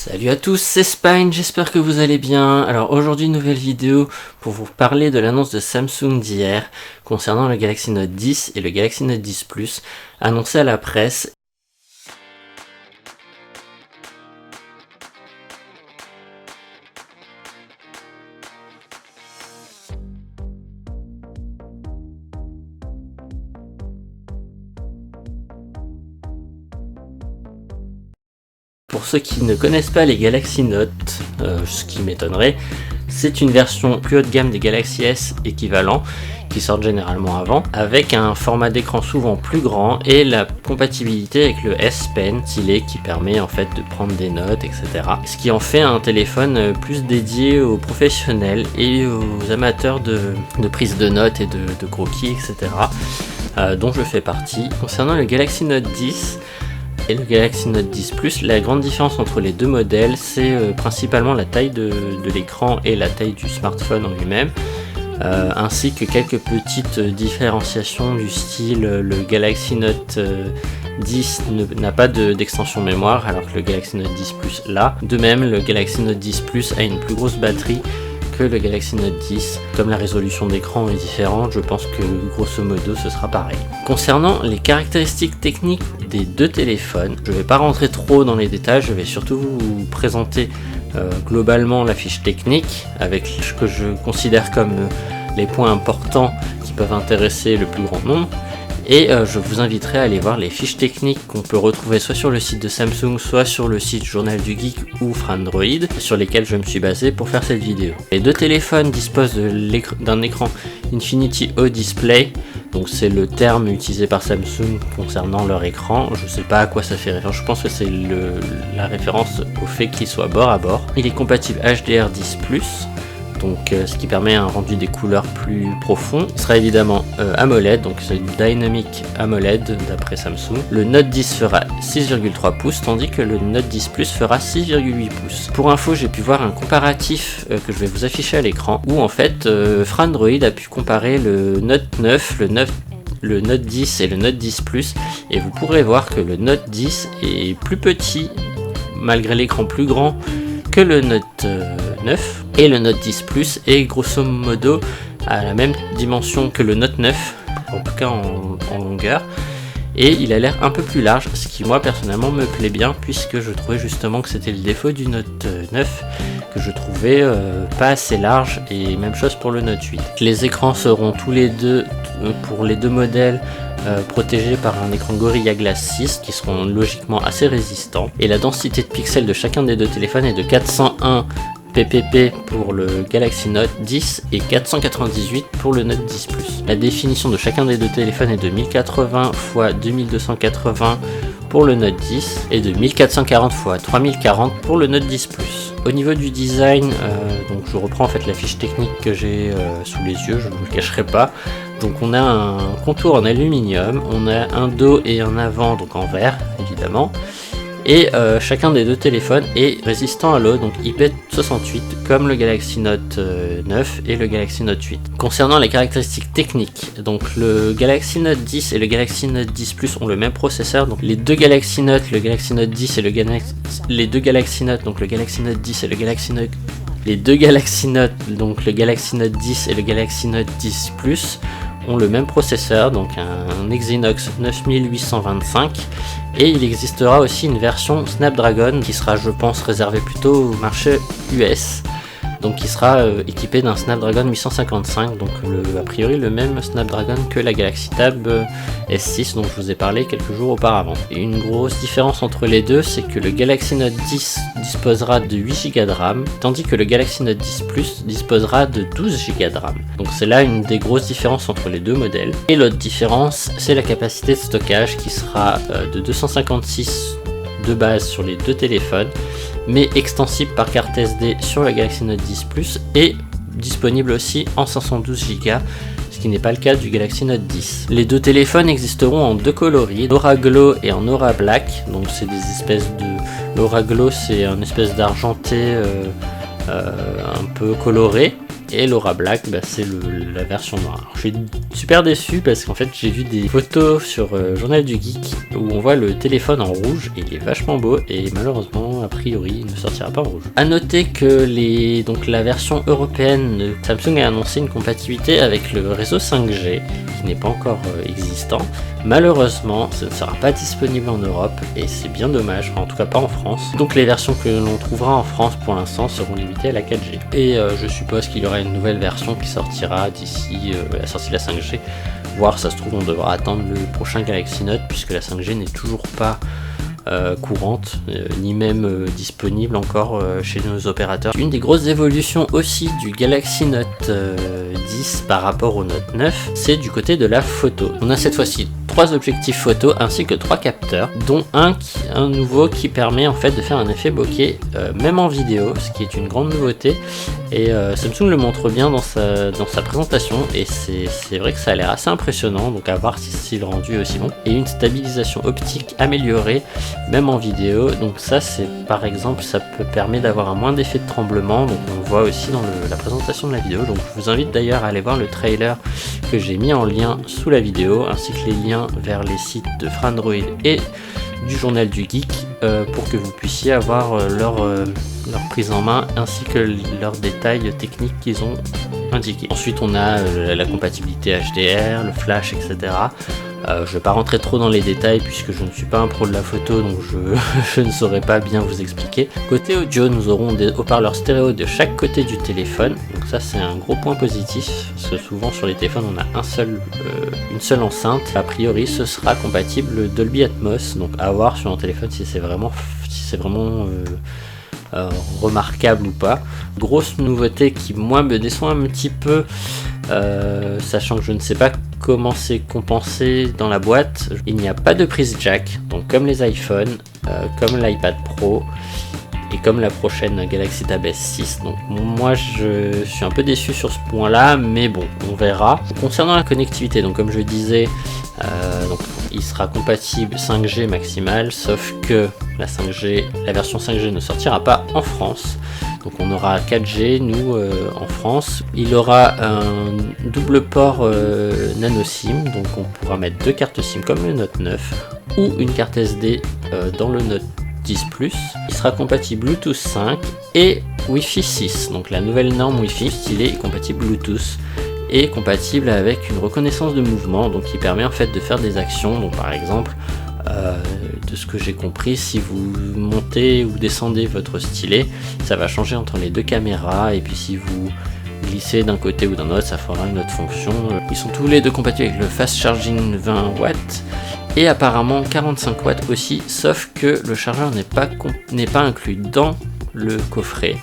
Salut à tous, c'est Spine, j'espère que vous allez bien. Alors aujourd'hui, nouvelle vidéo pour vous parler de l'annonce de Samsung d'hier concernant le Galaxy Note 10 et le Galaxy Note 10 Plus annoncé à la presse. Pour ceux qui ne connaissent pas les Galaxy Note, ce qui m'étonnerait, c'est une version plus haut de gamme des Galaxy S équivalents, qui sortent généralement avant, avec un format d'écran souvent plus grand et la compatibilité avec le S Pen stylé qui permet en fait de prendre des notes, etc. Ce qui en fait un téléphone plus dédié aux professionnels et aux amateurs de prise de notes et de croquis, etc. Dont je fais partie. Concernant le Galaxy Note 10, et le Galaxy Note 10 Plus, la grande différence entre les deux modèles, c'est principalement la taille de l'écran et la taille du smartphone en lui-même, ainsi que quelques petites différenciations du style le Galaxy Note 10 n'a pas d'extension mémoire alors que le Galaxy Note 10 Plus l'a. De même, le Galaxy Note 10 Plus a une plus grosse batterie que le Galaxy Note 10. Comme la résolution d'écran est différente, je pense que grosso modo ce sera pareil. Concernant les caractéristiques techniques des deux téléphones, je ne vais pas rentrer trop dans les détails, je vais surtout vous présenter globalement la fiche technique avec ce que je considère comme les points importants qui peuvent intéresser le plus grand nombre. Et je vous inviterai à aller voir les fiches techniques qu'on peut retrouver soit sur le site de Samsung, soit sur le site Journal du Geek ou Frandroid, sur lesquels je me suis basé pour faire cette vidéo. Les deux téléphones disposent d'un écran Infinity O-Display, donc c'est le terme utilisé par Samsung concernant leur écran. Je sais pas à quoi ça fait référence, je pense que c'est la référence au fait qu'il soit bord à bord. Il est compatible HDR10+. Donc ce qui permet un rendu des couleurs plus profond. Il sera évidemment AMOLED, donc c'est une Dynamic AMOLED d'après Samsung. Le Note 10 fera 6,3 pouces, tandis que le Note 10 Plus fera 6,8 pouces. Pour info, j'ai pu voir un comparatif que je vais vous afficher à l'écran, où en fait Frandroid a pu comparer le Note 9, le Note 10 et le Note 10 Plus, et vous pourrez voir que le Note 10 est plus petit, malgré l'écran plus grand, que le Note 9, et le Note 10 Plus est grosso modo à la même dimension que le Note 9, en tout cas en longueur, et il a l'air un peu plus large, ce qui moi personnellement me plaît bien, puisque je trouvais justement que c'était le défaut du Note 9, que je trouvais pas assez large, et même chose pour le Note 8. Les écrans seront tous les deux, pour les deux modèles, protégés par un écran Gorilla Glass 6 qui seront logiquement assez résistants, et la densité de pixels de chacun des deux téléphones est de 401 ppp pour le Galaxy Note 10 et 498 pour le Note 10 Plus. La définition de chacun des deux téléphones est de 1080 x 2280 pour le Note 10 et de 1440 x 3040 pour le Note 10 Plus. Au niveau du design, donc je reprends en fait la fiche technique que j'ai sous les yeux, je ne vous le cacherai pas. Donc on a un contour en aluminium, on a un dos et un avant donc en verre évidemment, et chacun des deux téléphones est résistant à l'eau, donc IP68 comme le Galaxy Note 9 et le Galaxy Note 8. Concernant les caractéristiques techniques, donc le Galaxy Note 10 et le Galaxy Note 10 Plus ont le même processeur, donc les deux Galaxy Note, le Galaxy Note 10 et les deux Galaxy Note, donc le Galaxy Note 10 et le Galaxy Note, les deux Galaxy Note, donc le Galaxy Note 10 et le Galaxy Note 10 Plus ont le même processeur, donc un Exynos 9825, et il existera aussi une version Snapdragon qui sera, je pense, réservée plutôt au marché US, donc qui sera équipé d'un Snapdragon 855, donc a priori le même Snapdragon que la Galaxy Tab S6 dont je vous ai parlé quelques jours auparavant. Et une grosse différence entre les deux, c'est que le Galaxy Note 10 disposera de 8 Go de RAM, tandis que le Galaxy Note 10 Plus disposera de 12 Go de RAM. Donc c'est là une des grosses différences entre les deux modèles. Et l'autre différence, c'est la capacité de stockage qui sera de 256 de base sur les deux téléphones, mais extensible par carte SD sur la Galaxy Note 10 Plus et disponible aussi en 512 Go, ce qui n'est pas le cas du Galaxy Note 10. Les deux téléphones existeront en deux coloris, Aura Glow et en Aura Black, donc c'est des espèces de... L'Aura Glow c'est un espèce d'argenté un peu coloré, et l'Aura Black, c'est la version noire. Alors, je suis super déçu parce qu'en fait j'ai vu des photos sur Journal du Geek où on voit le téléphone en rouge et il est vachement beau, et malheureusement a priori il ne sortira pas en rouge. A noter que la version européenne de Samsung a annoncé une compatibilité avec le réseau 5G qui n'est pas encore existant. Malheureusement, ce ne sera pas disponible en Europe et c'est bien dommage, en tout cas pas en France. Donc les versions que l'on trouvera en France pour l'instant seront limitées à la 4G. Et je suppose qu'il y aura une nouvelle version qui sortira d'ici la sortie de la 5G. Voire ça se trouve on devra attendre le prochain Galaxy Note puisque la 5G n'est toujours pas courante, ni même disponible encore chez nos opérateurs. Une des grosses évolutions aussi du Galaxy Note 10 par rapport au Note 9, c'est du côté de la photo. On a cette fois-ci 3 objectifs photo ainsi que 3 capteurs, dont un nouveau qui permet en fait de faire un effet bokeh même en vidéo, ce qui est une grande nouveauté, et Samsung le montre bien dans sa présentation, et c'est vrai que ça a l'air assez impressionnant, donc à voir si le rendu est aussi bon. Et une stabilisation optique améliorée même en vidéo, donc ça c'est par exemple, ça peut permettre d'avoir un moins d'effet de tremblement, donc on le voit aussi dans la présentation de la vidéo. Donc je vous invite d'ailleurs à aller voir le trailer que j'ai mis en lien sous la vidéo, ainsi que les liens vers les sites de Frandroid et du Journal du Geek pour que vous puissiez avoir leur prise en main ainsi que leurs détails techniques qu'ils ont indiqués. Ensuite on a la compatibilité HDR, le flash, etc. Je ne vais pas rentrer trop dans les détails puisque je ne suis pas un pro de la photo, donc je ne saurais pas bien vous expliquer. Côté audio, nous aurons des haut-parleurs stéréo de chaque côté du téléphone, donc ça c'est un gros point positif parce que souvent sur les téléphones on a une seule enceinte. A priori ce sera compatible Dolby Atmos, donc à voir sur un téléphone si c'est vraiment remarquable ou pas. Grosse nouveauté qui moi me déçoit un petit peu, sachant que je ne sais pas comment c'est compensé dans la boîte. Il n'y a pas de prise jack, donc comme les iPhones, comme l'iPad Pro et comme la prochaine Galaxy Tab S6. Donc moi je suis un peu déçu sur ce point là, mais bon, on verra. Concernant la connectivité, donc comme je disais, donc il sera compatible 5G maximal, sauf que la version 5G ne sortira pas en France. Donc on aura 4G nous en France. Il aura un double port nano SIM, donc on pourra mettre 2 cartes SIM comme le Note 9 ou une carte SD dans le Note 10 Plus. Il sera compatible Bluetooth 5 et Wi-Fi 6, donc la nouvelle norme Wi-Fi stylée est compatible Bluetooth et compatible avec une reconnaissance de mouvement, donc qui permet en fait de faire des actions. Donc par exemple, de ce que j'ai compris, si vous montez ou descendez votre stylet, ça va changer entre les deux caméras, et puis si vous glissez d'un côté ou d'un autre, ça fera une autre fonction. Ils sont tous les deux compatibles avec le fast charging 20 watts et apparemment 45 watts aussi, sauf que le chargeur n'est pas inclus dans le coffret.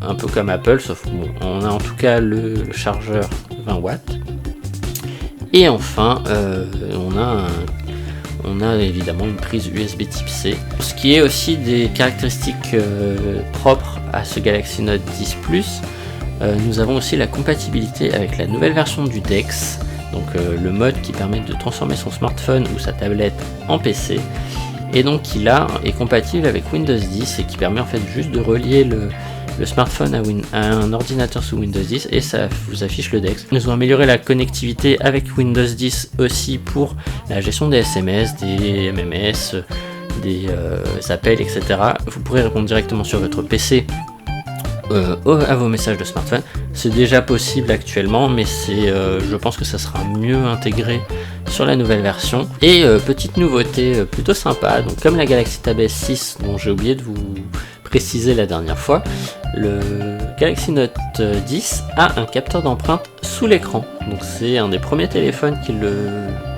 Un peu comme Apple, sauf bon, on a en tout cas le chargeur 20 watts. Et enfin, on a évidemment une prise USB type C. Ce qui est aussi des caractéristiques propres à ce Galaxy Note 10 Plus, nous avons aussi la compatibilité avec la nouvelle version du DeX, donc le mode qui permet de transformer son smartphone ou sa tablette en PC. Et donc qui là est compatible avec Windows 10 et qui permet en fait juste de relier le smartphone à un ordinateur sous Windows 10 et ça vous affiche le DeX. Nous avons amélioré la connectivité avec Windows 10 aussi pour la gestion des SMS, des MMS, des appels, etc. Vous pourrez répondre directement sur votre PC à vos messages de smartphone. C'est déjà possible actuellement, mais je pense que ça sera mieux intégré sur la nouvelle version. Et petite nouveauté plutôt sympa, donc comme la Galaxy Tab S6 dont j'ai oublié de vous préciser la dernière fois, le Galaxy Note 10 a un capteur d'empreinte sous l'écran. Donc c'est un des premiers téléphones qui le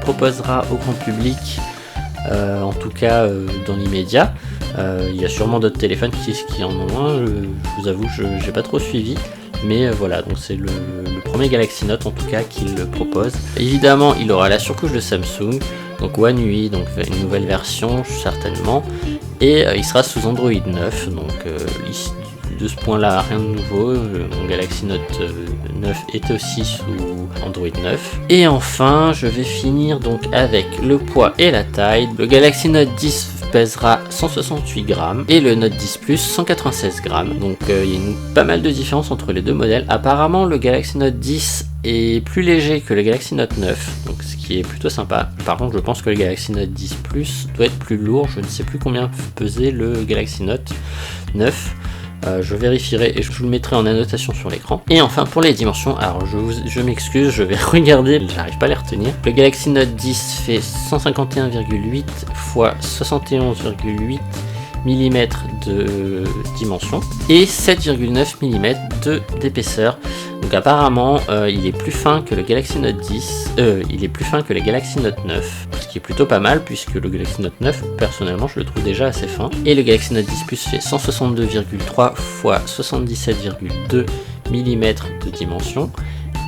proposera au grand public, en tout cas dans l'immédiat. Il y a sûrement d'autres téléphones qui en ont un, je vous avoue, je n'ai pas trop suivi. Mais voilà, donc c'est le premier Galaxy Note en tout cas qui le propose. Évidemment, il aura la surcouche de Samsung, donc One UI, donc une nouvelle version certainement, et il sera sous Android 9, donc de ce point là, rien de nouveau. Mon Galaxy Note 9 est aussi sous Android 9. Et enfin, je vais finir donc avec le poids et la taille. Le Galaxy Note 10 pèsera 168 grammes et le Note 10 Plus 196 grammes. Donc il y a pas mal de différence entre les deux modèles. Apparemment, le Galaxy Note 10 est plus léger que le Galaxy Note 9, donc ce qui est plutôt sympa. Par contre, je pense que le Galaxy Note 10 Plus doit être plus lourd. Je ne sais plus combien pesait le Galaxy Note 9. Je vérifierai et je vous le mettrai en annotation sur l'écran. Et enfin pour les dimensions, alors je m'excuse, je vais regarder, j'arrive pas à les retenir. Le Galaxy Note 10 fait 151,8 x 71,8 mm de dimension et 7,9 mm d'épaisseur. Donc apparemment il est plus fin que le Galaxy Note 10, il est plus fin que le Galaxy Note 9, ce qui est plutôt pas mal puisque le Galaxy Note 9 personnellement je le trouve déjà assez fin. Et le Galaxy Note 10 Plus fait 162,3 x 77,2 mm de dimension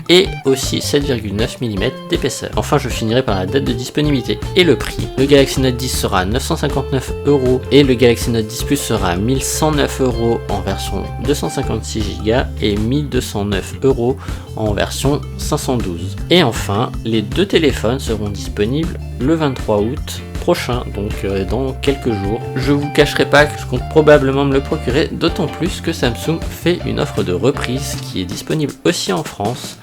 et aussi 7,9 mm d'épaisseur. Enfin, je finirai par la date de disponibilité et le prix. Le Galaxy Note 10 sera à 959 € et le Galaxy Note 10 Plus sera à 1109 € en version 256 Go et 1209 € en version 512. Et enfin, les deux téléphones seront disponibles le 23 août prochain, donc dans quelques jours. Je vous cacherai pas que je compte probablement me le procurer, d'autant plus que Samsung fait une offre de reprise qui est disponible aussi en France,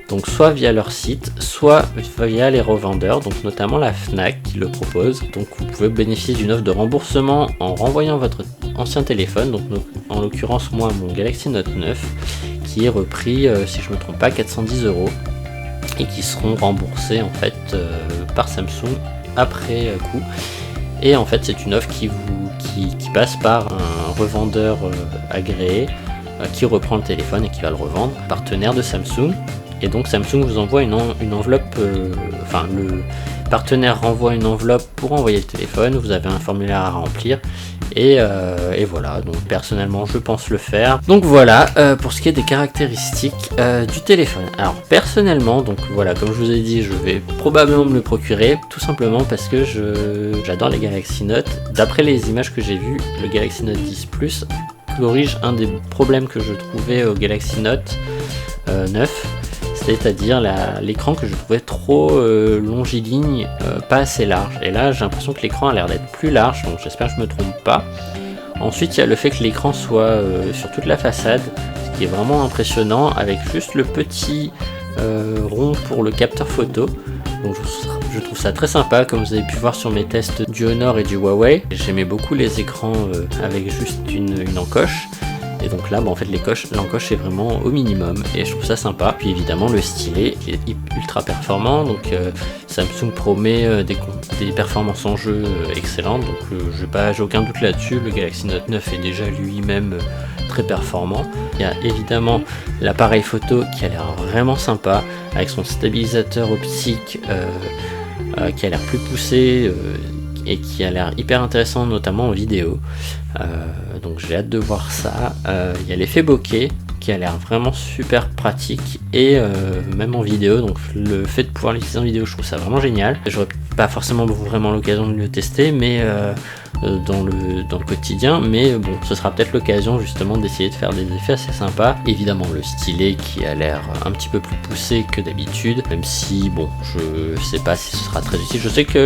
donc soit via leur site, soit via les revendeurs, donc notamment la Fnac qui le propose. Donc vous pouvez bénéficier d'une offre de remboursement en renvoyant votre ancien téléphone, donc en l'occurrence moi mon Galaxy Note 9 qui est repris si je me trompe pas 410 € et qui seront remboursés en fait par Samsung après coup. Et en fait c'est une offre qui passe par un revendeur agréé qui reprend le téléphone et qui va le revendre, partenaire de Samsung. Et donc Samsung vous envoie une enveloppe, enfin le partenaire renvoie une enveloppe pour envoyer le téléphone, vous avez un formulaire à remplir et voilà, donc personnellement je pense le faire. Donc voilà pour ce qui est des caractéristiques du téléphone. Alors personnellement, donc voilà, comme je vous ai dit, je vais probablement me le procurer, tout simplement parce que j'adore les Galaxy Note. D'après les images que j'ai vues, le Galaxy Note 10 Plus corrige un des problèmes que je trouvais au Galaxy Note 9. C'est-à-dire l'écran que je trouvais trop longiligne, pas assez large. Et là j'ai l'impression que l'écran a l'air d'être plus large, donc j'espère que je me trompe pas. Ensuite il y a le fait que l'écran soit sur toute la façade, ce qui est vraiment impressionnant, avec juste le petit rond pour le capteur photo. Donc je trouve ça très sympa, comme vous avez pu voir sur mes tests du Honor et du Huawei. J'aimais beaucoup les écrans avec juste une encoche. Et donc là, en fait, l'encoche est vraiment au minimum et je trouve ça sympa. Puis évidemment, le stylet qui est ultra performant. Donc Samsung promet des performances en jeu excellentes. Donc j'ai aucun doute là-dessus. Le Galaxy Note 9 est déjà lui-même très performant. Il y a évidemment l'appareil photo qui a l'air vraiment sympa avec son stabilisateur optique qui a l'air plus poussé. Et qui a l'air hyper intéressant, notamment en vidéo. Donc j'ai hâte de voir ça. Il y a l'effet bokeh qui a l'air vraiment super pratique et même en vidéo. Donc le fait de pouvoir l'utiliser en vidéo, je trouve ça vraiment génial. J'aurais pas forcément vraiment l'occasion de le tester, mais dans le quotidien, mais bon, ce sera peut-être l'occasion justement d'essayer de faire des effets assez sympas. Évidemment le stylet qui a l'air un petit peu plus poussé que d'habitude, même si bon, je sais pas si ce sera très utile. Je sais que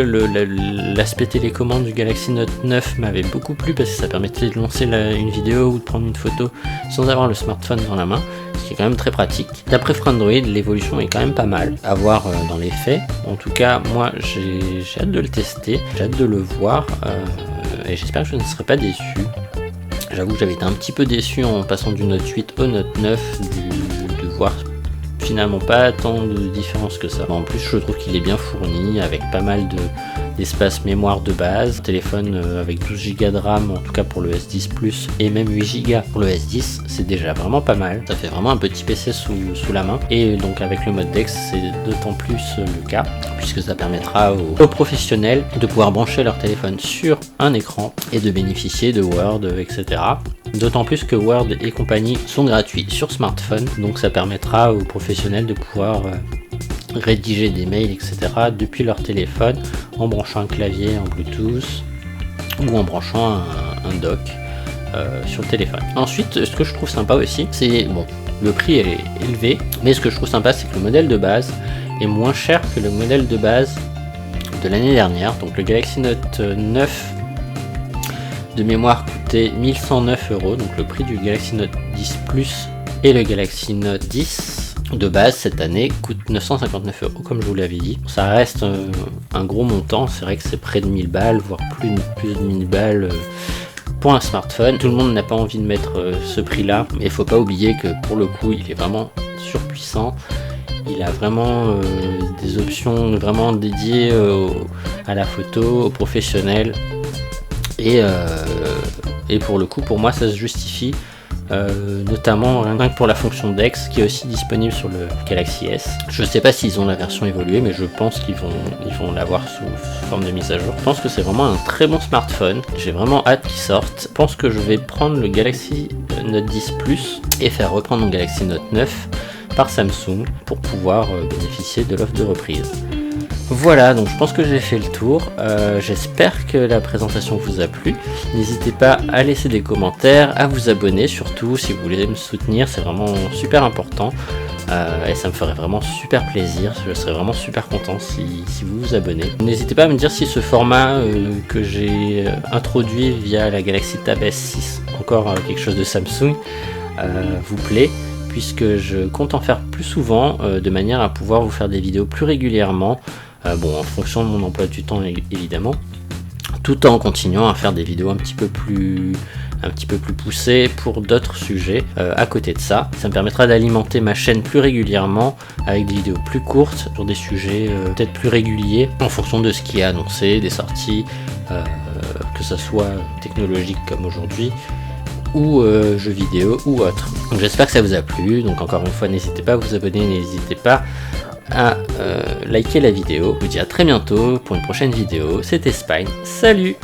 l'aspect télécommande du Galaxy Note 9 m'avait beaucoup plu parce que ça permettait de lancer une vidéo ou de prendre une photo sans avoir le smartphone dans la main, ce qui est quand même très pratique. D'après Frandroid, l'évolution est quand même pas mal à voir dans les faits. En tout cas, moi j'ai hâte de le tester, j'ai hâte de le voir. Et j'espère que je ne serai pas déçu. J'avoue que j'avais été un petit peu déçu en passant du Note 8 au Note 9 de voir finalement pas tant de différence que ça. En plus je trouve qu'il est bien fourni avec pas mal d'espace mémoire de base, téléphone avec 12 Go de RAM en tout cas pour le S10 Plus et même 8 Go pour le S10, c'est déjà vraiment pas mal. Ça fait vraiment un petit PC sous la main et donc avec le mode DeX c'est d'autant plus le cas puisque ça permettra aux professionnels de pouvoir brancher leur téléphone sur un écran et de bénéficier de Word, etc. D'autant plus que Word et compagnie sont gratuits sur smartphone, donc ça permettra aux professionnels de pouvoir rédiger des mails, etc. depuis leur téléphone en branchant un clavier en Bluetooth ou en branchant un dock sur le téléphone. Ensuite, ce que je trouve sympa aussi, c'est bon, le prix est élevé, mais ce que je trouve sympa, c'est que le modèle de base est moins cher que le modèle de base de l'année dernière. Donc le Galaxy Note 9 de mémoire coûtait 1109 €, donc le prix du Galaxy Note 10 Plus et le Galaxy Note 10 de base cette année coûte 959 € comme je vous l'avais dit. Ça reste un gros montant, c'est vrai que c'est près de 1000 balles, voire plus de 1000 balles pour un smartphone. Tout le monde n'a pas envie de mettre ce prix là, mais il faut pas oublier que pour le coup il est vraiment surpuissant. Il a vraiment des options vraiment dédiées à la photo, aux professionnels, et pour le coup pour moi ça se justifie, notamment rien que pour la fonction DeX qui est aussi disponible sur le Galaxy S. Je sais pas s'ils ont la version évoluée, mais je pense qu'ils vont l'avoir sous forme de mise à jour. Je pense que c'est vraiment un très bon smartphone, j'ai vraiment hâte qu'il sorte. Je pense que je vais prendre le Galaxy Note 10 Plus et faire reprendre mon Galaxy Note 9 par Samsung pour pouvoir bénéficier de l'offre de reprise. Voilà, donc je pense que j'ai fait le tour. J'espère que la présentation vous a plu. N'hésitez pas à laisser des commentaires, à vous abonner, surtout si vous voulez me soutenir, c'est vraiment super important. Et ça me ferait vraiment super plaisir, je serais vraiment super content si vous vous abonnez. N'hésitez pas à me dire si ce format que j'ai introduit via la Galaxy Tab S6, encore quelque chose de Samsung, vous plaît, puisque je compte en faire plus souvent, de manière à pouvoir vous faire des vidéos plus régulièrement, bon, en fonction de mon emploi du temps évidemment, tout en continuant à faire des vidéos un petit peu plus poussées pour d'autres sujets à côté de ça. Ça me permettra d'alimenter ma chaîne plus régulièrement avec des vidéos plus courtes sur des sujets peut-être plus réguliers en fonction de ce qui est annoncé, des sorties, que ça soit technologique comme aujourd'hui, ou jeux vidéo ou autre. Donc j'espère que ça vous a plu, donc encore une fois n'hésitez pas à vous abonner, n'hésitez pas à liker la vidéo. Je vous dis à très bientôt pour une prochaine vidéo, c'était Spine, salut!